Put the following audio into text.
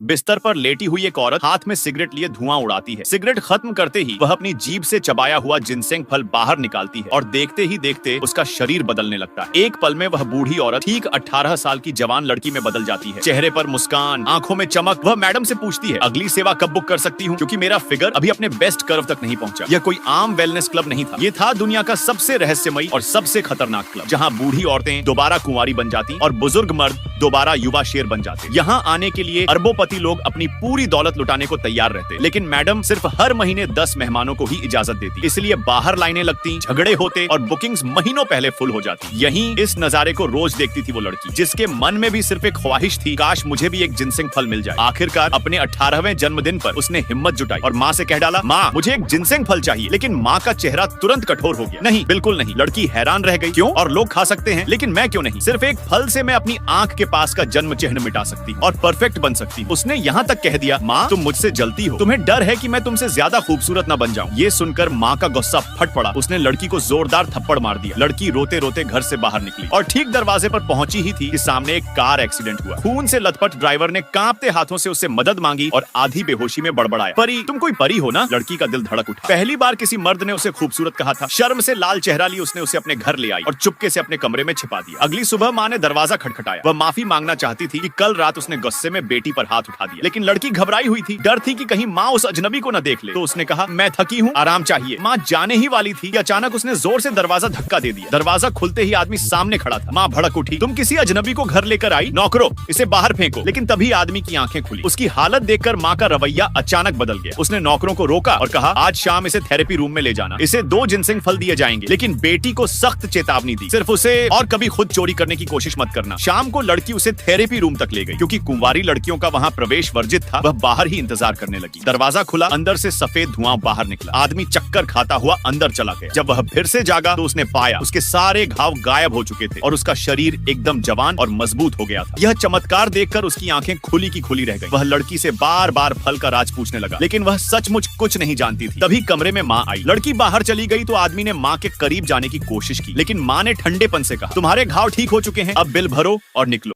बिस्तर पर लेटी हुई एक औरत हाथ में सिगरेट लिए धुआं उड़ाती है। सिगरेट खत्म करते ही वह अपनी जीभ से चबाया हुआ जिनसेंग फल बाहर निकालती है और देखते ही देखते उसका शरीर बदलने लगता है। एक पल में वह बूढ़ी औरत ठीक 18 साल की जवान लड़की में बदल जाती है। चेहरे पर मुस्कान, आंखों में चमक। वह मैडम से पूछती है, अगली सेवा कब बुक कर सकती हूँ, क्योंकि मेरा फिगर अभी अपने बेस्ट कर्व तक नहीं पहुंचा। यह कोई आम वेलनेस क्लब नहीं था, ये था दुनिया का सबसे रहस्यमयी और सबसे खतरनाक क्लब, जहाँ बूढ़ी औरतें दोबारा कुंवारी बन जाती और बुजुर्ग मर्द दोबारा युवा शेर बन जाते। यहाँ आने के लिए अरबोपति लोग अपनी पूरी दौलत लुटाने को तैयार रहते, लेकिन मैडम सिर्फ हर महीने 10 मेहमानों को ही इजाजत देती। इसलिए बाहर लाइनें लगती, झगड़े होते और बुकिंग्स महीनों पहले फुल हो जाती। यहीं इस नजारे को रोज देखती थी वो लड़की, जिसके मन में भी सिर्फ एक ख्वाहिश थी, काश मुझे भी एक जिनसेंग फल मिल जाए। आखिरकार अपने 18वें जन्मदिन पर उसने हिम्मत जुटाई और माँ से कह डाला, माँ मुझे एक जिनसेंग फल चाहिए। लेकिन माँ का चेहरा तुरंत कठोर हो गया। नहीं, बिल्कुल नहीं। लड़की हैरान रह गई, क्यों? और लोग खा सकते हैं, लेकिन मैं क्यों नहीं? सिर्फ एक फल से मैं अपनी आंख के पास का जन्म चिन्ह मिटा सकती और परफेक्ट बन सकती। उसने यहाँ तक कह दिया, माँ तुम मुझसे जलती हो, तुम्हें डर है कि मैं तुमसे ज्यादा खूबसूरत न बन जाऊं। ये सुनकर माँ का गुस्सा फट पड़ा। उसने लड़की को जोरदार थप्पड़ मार दिया। लड़की रोते रोते घर से बाहर निकली और ठीक दरवाजे पर पहुंची ही थी कि सामने एक कार एक्सीडेंट हुआ। खून से लथपथ ड्राइवर ने कांपते हाथों से उससे मदद मांगी और आधी बेहोशी में बड़बड़ाया, परी तुम कोई परी हो ना? लड़की का दिल धड़क उठा। पहली बार किसी मर्द ने उसे खूबसूरत कहा था। शर्म से लाल चेहरा ली उसने उसे अपने घर ले आई और चुपके से अपने कमरे में छिपा दिया। अगली सुबह माँ ने दरवाजा खटखटाया। वह माफी मांगना चाहती थी कि कल रात उसने गुस्से में बेटी पर हाथ उठा दिया, लेकिन लड़की घबराई हुई थी। डर थी कि कहीं माँ उस अजनबी को न देख ले। तो उसने कहा, मैं थकी हूँ, आराम चाहिए। माँ जाने ही वाली थी कि अचानक उसने जोर से दरवाजा धक्का दे दिया। दरवाजा खुलते ही आदमी सामने खड़ा था। माँ भड़क उठी, तुम किसी अजनबी को घर लेकर आई? नौकरों, इसे बाहर फेंको। लेकिन तभी आदमी की आंखें खुली। उसकी हालत देखकर माँ का रवैया अचानक बदल गया। उसने नौकरों को रोका और कहा, आज शाम इसे थेरेपी रूम में ले जाना। इसे 2 जिनसेंग फल दिए जाएंगे, लेकिन बेटी को सख्त चेतावनी दी, सिर्फ उसे और कभी खुद चोरी करने की कोशिश मत करना। शाम को लड़की उसे थेरेपी रूम तक ले गई। क्योंकि कुंवारी लड़कियों का वहाँ प्रवेश वर्जित था, वह बाहर ही इंतजार करने लगी। दरवाजा खुला, अंदर से सफेद धुआं बाहर निकला। आदमी चक्कर खाता हुआ अंदर चला गया। जब वह फिर से जागा तो उसने पाया उसके सारे घाव गायब हो चुके थे और उसका शरीर एकदम जवान और मजबूत हो गया था। यह चमत्कार देखकर उसकी आंखें खुली की खुली रह गई। वह लड़की से बार बार फल का राज पूछने लगा, लेकिन वह सचमुच कुछ नहीं जानती थी। तभी कमरे में माँ आई। लड़की बाहर चली गई तो आदमी ने माँ के करीब जाने की कोशिश की, लेकिन माँ ने ठंडेपन से कहा, तुम्हारे घाव ठीक हो चुके हैं, अब बिल भरो और निकलो।